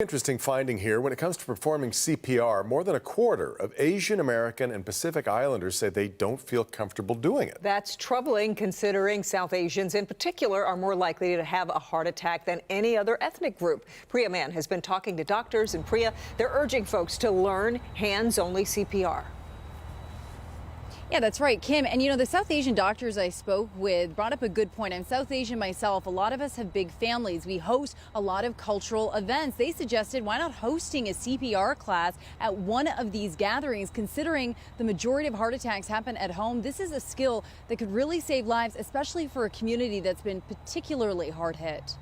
Interesting finding here. When it comes to performing CPR, more than a quarter of Asian American and Pacific Islanders say they don't feel comfortable doing it. That's troubling considering South Asians in particular are more likely to have a heart attack than any other ethnic group. Priya Mann has been talking to doctors, and Priya, they're urging folks to learn hands-only CPR. Yeah, that's right, Kim. And the South Asian doctors I spoke with brought up a good point. I'm South Asian myself. A lot of us have big families. We host a lot of cultural events. They suggested why not hosting a CPR class at one of these gatherings, considering the majority of heart attacks happen at home. This is a skill that could really save lives, especially for a community that's been particularly hard hit.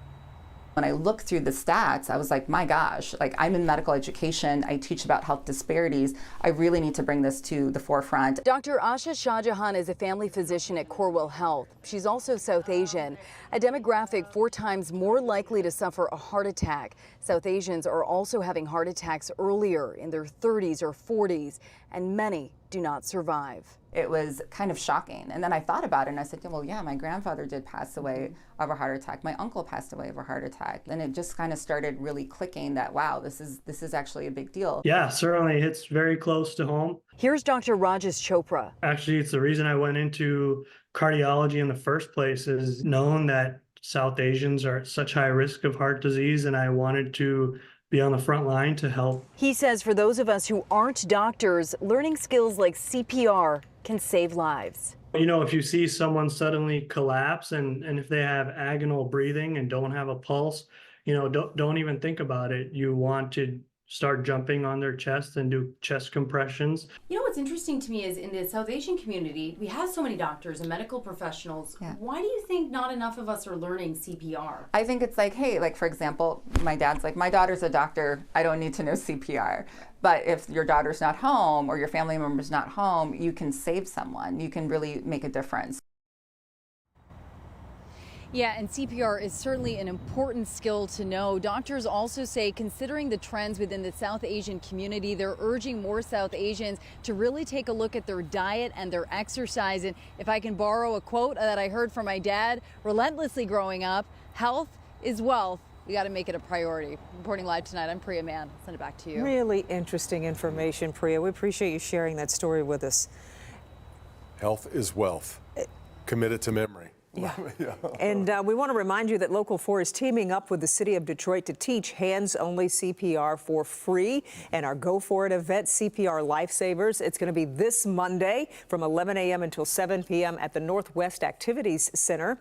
When I looked through the stats, I was like, my gosh, like I'm in medical education, I teach about health disparities. I really need to bring this to the forefront. Dr. Asha Shahjahan is a family physician at Corewell Health. She's also South Asian, a demographic 4 times more likely to suffer a heart attack. South Asians are also having heart attacks earlier in their 30s or 40s, and many do not survive. It was kind of shocking. And then I thought about it and I said, well, yeah, my grandfather did pass away of a heart attack. My uncle passed away of a heart attack. And it just kind of started really clicking that, wow, this is actually a big deal. Yeah, certainly. It's very close to home. Here's Dr. Rajesh Chopra. Actually, it's the reason I went into cardiology in the first place. Is known that South Asians are at such high risk of heart disease, and I wanted to be on the front line to help. He says for those of us who aren't doctors, learning skills like CPR can save lives. If you see someone suddenly collapse and if they have agonal breathing and don't have a pulse, don't even think about it. You want to start jumping on their chest and do chest compressions. What's interesting to me is in the South Asian community, we have so many doctors and medical professionals. Yeah. Why do you think not enough of us are learning CPR? I think it's like, hey, like for example, my dad's like, my daughter's a doctor, I don't need to know CPR. But if your daughter's not home or your family member's not home, you can save someone. You can really make a difference. Yeah, and CPR is certainly an important skill to know. Doctors also say, considering the trends within the South Asian community, they're urging more South Asians to really take a look at their diet and their exercise. And if I can borrow a quote that I heard from my dad relentlessly growing up, health is wealth. We got to make it a priority. Reporting live tonight, I'm Priya Mann. I'll send it back to you. Really interesting information, Priya. We appreciate you sharing that story with us. Health is wealth. Committed to memory. Yeah. And we want to remind you that Local 4 is teaming up with the city of Detroit to teach hands-only CPR for free. And our Go For It event, CPR Lifesavers, it's going to be this Monday from 11 a.m. until 7 p.m. at the Northwest Activities Center.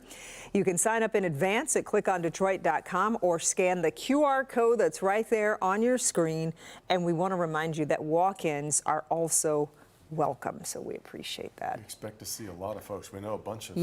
You can sign up in advance at clickondetroit.com or scan the QR code that's right there on your screen. And we want to remind you that walk-ins are also welcome, so we appreciate that. We expect to see a lot of folks. We know a bunch of